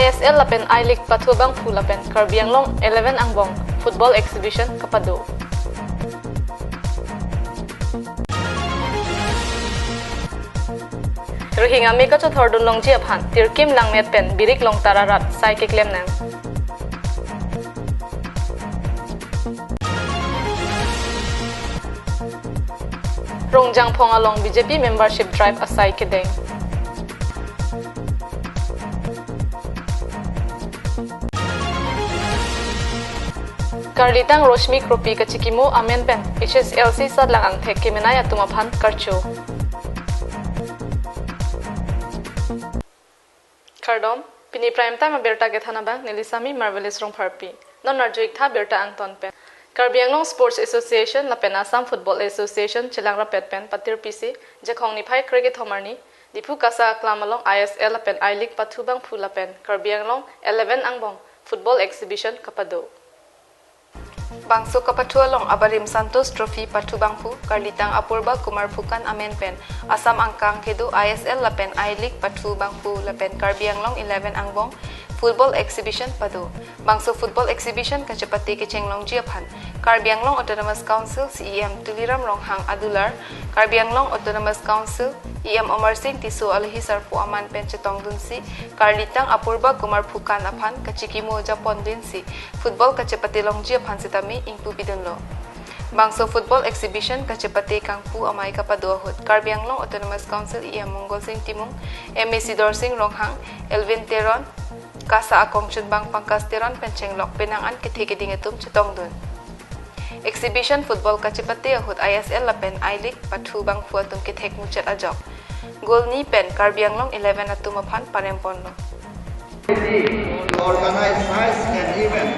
ISL lapen I-League patubang pu lapen Karbi Anglong 11 Angbong Football Exhibition kapado. Ruhinga me ka chothordun long ji aphan tirkim lang met pen birik long tararat sai ke klem nang. Rongjang phong along BJP membership drive asai ke deng. Karlitang Roshmi Kropi ka chikimo amen pen HSLC sad lang ang thek kemenay atuma phan karcho. Kardom pini prime time berta ke thana bang Nilisami Marvelous rong pharpi non narjoik tha berta ang ton pen Karbi Anglong Sports Association la pen Assam Football Association chilangra pet pen patir pc jekhong ni phai cricket homarni dipu kasa klamalong ISL la pen I-League pathubang phula pen Karbi Anglong 11 Angbong Football Exhibition kapado. Bangso kapatualong Abarim Santos Trophy patubangpu Karlitang Apurba Kumar Phukan Amen pen Assam Angkang kedu ISL lapen I-League patubangpu lapen Karbi Anglong 11 Angbong Football Exhibition padu. Bangso Football Exhibition kacepati kechenglong jiaphan Karbi Anglong Autonomous Council CEM Tuliram Ronghang Adular Karbi Anglong Autonomous Council EM Omar Singh Tisu Alhi Sarpu Aman pen chetong dunsi Karlitang Apurba Kumar Phukan aphan kachikimo Japon dinsi Football kacepati long jiaphan sitami ingpu bidunlo. Bangso Football Exhibition kacepati kangpu amai kapaduahut Karbi Anglong Autonomous Council EM Mongol Singh Timung MAC Dorsing Ronghang Elvin Teron Kasa Akong Chunbang Pangkas Teron Penchenglok Penangan Kithikidingetum Chetong dun. Exhibition Football kacepati ahut ISL lapen I-League pathubang fuatum kithek muchet ajok. Goal ni pen Karbi Anglong 11 atumaphan paremponlo. Organize such an event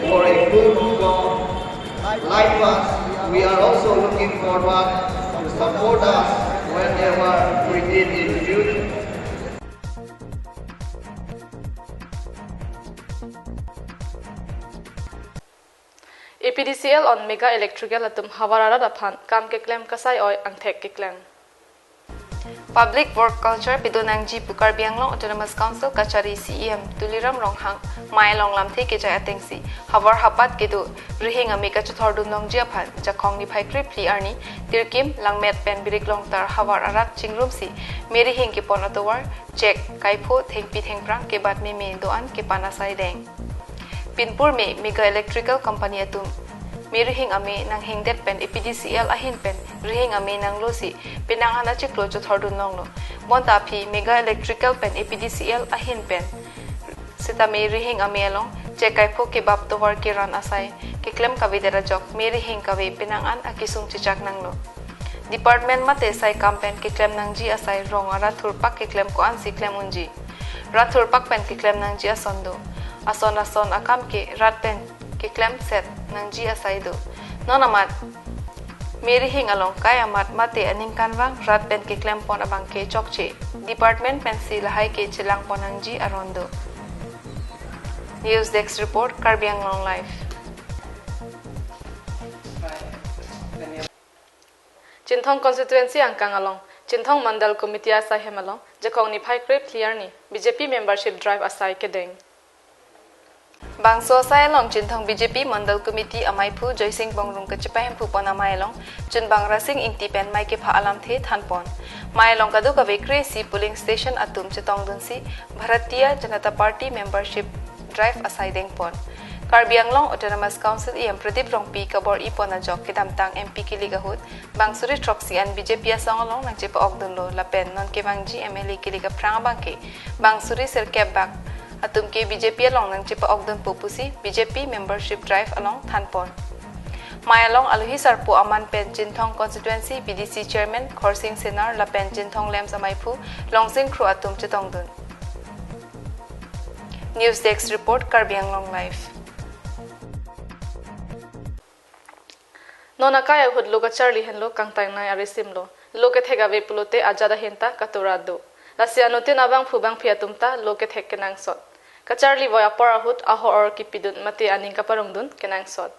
for a good cause. Likewise, we are also looking forward to support us whenever we need in the future. APDCL on Mega Electrical atum hawarara aphan kam ke claim kasai oi angthek ke claim. Public Work Culture Pidunang Ji Karbi Anglong Autonomous Council Kachari CEM Tuliram Ronghang Mai Long Lam The Keja Atengsi Hawar Hapat Kedu Rihing Amika Chathordun Long Jiaphan Jakhong Ni Phai Krip Pli Arni Tirkim Langmet Pen Birik Long Tar Hawar Arak Chingrum Si Meri Hing Ke Pon Atowar Check Kaipo Thengpi Thengprang Ke Bat Me Me Doan Ke Panasai Deng Pinpur Me Mega Electrical Company atum Mirihing ame nang hingdet pen APDCL ahin pen rihing ame nang losi penang hana chiklo chothordun nonglo monta phi Mega Electrical pen APDCL ahin pen sita me rihing ame along chekai pho ke bap to war ke ran asai ke klem ka videra jok mirihing ka ve penang an akisung chichak nanglo department mate sai campaign ke klem nang ji asai rong ara thurpak ke klem ko an si klem unji rat thurpak pen ke klem nang ji asondo ason akam ke rat pen ke claim set nang ji asai do nonamat meri hing along kaya mat mate aning kanwang rat pen ke claim pon abang ke chokche department pensi lahai ke chilang ponang ji arondo. News Desk report Karbi Anglong Live. Chinthong constituency angkang along Chinthong Mandal Committee asai hemalong jakong ni phai krip clear ni BJP membership drive asai ke deng. Bangso asai long Chinthong BJP Mandal Committee amai phu Joysing Bongrung ka chipahem phu pon amai long Chunbang Rasing ingti pen mai ke pha alam the thanpon mai long kadu ka vekre si polling station atum chetong dunsi Bharatiya Janata Party membership drive asai deng pon Karbi Anglong Autonomous Council EM Pradip Rongpi kabor ipon ajok kidam tang MP kiligahut Bangsuri Troxy and BJP asong along nang chepa ogdunlo lapen non ke bangji MLA kiliga prang bangke Bangsuri sir kep back atum ke BJP along nang chipa ogdon popusi BJP membership drive along thanpon mai along aluhi sarpu aman pen Chinthong constituency BDC chairman Khorsing Senar la pen Chinthong lems amaipu longsing khru atum chetongdun. News Desk report Karbi Anglong Live. Nona kaya hud loga Charlie henlo kangtang nai arisimlo loke thega ve pulote ajada henta katorado lasiano tin abang phubang phiatumta loke thek kenang sot Kacharli voya porahut aho or kipidun mati aning kaparongdun kenang sot.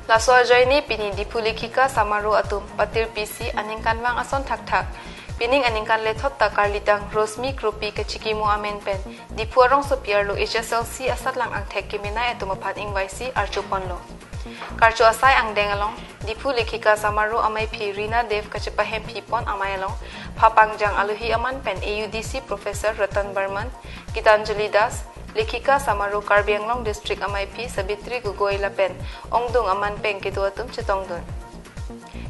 Laso joini pini dipuliki ka samaru atum patir PC aning kanwang ason thak Pining aningkan lethot ta karlitang Rosmi Kropi ke Chikimo Amen pen di puarong sopiar lo HSLC asat lang ang tek kimina etumapan ingwaisi archuponlo. Karchu asay ang dengalong di pu lekhika samaru amay pi Rina Dev kacepahem pipon amayalong papangjang aluhi aman pen AUDC Professor Ratan Barman Gitanjali Das lekhika samaru Karbi Anglong District amay pi Sabitri Gugoi Lapen ongdung aman pen kituatum chetongdun.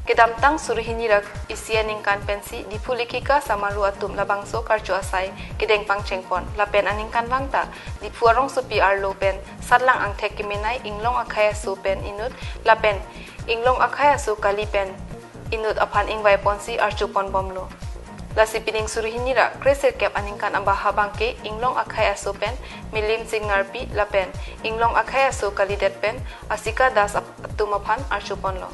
Kedamtang suruhinirak isianing kan pensi di pulikika samaru atum labangso karchu asay kedeng pangchengpon lapen aning kan langta di puarong supi arlo pen sadlang ang tek kiminay inglong akhaya su pen inut lapen inglong akhaya su kalipen inut apan ingway ponsi archupon bomlo lasi pining suruhinira kreser kep aning kan ambaha bangke inglong akhaya su pen milim singarpi lapen inglong akhaya su kalidet pen asika das atum apan archupon lo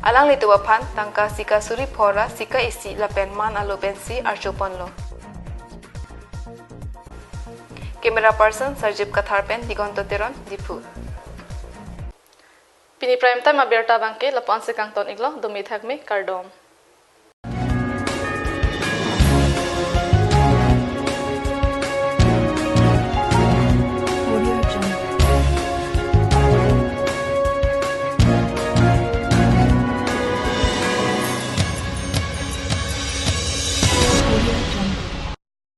Alang lituapan tangka sika suri pora sika isi lapen man alopensi archoponlo. Camera person Sarjip Katharpen Digonto Teron Dipu. Pini prime time aberta bangke lapon se kangton iglo dumi thakme kardom.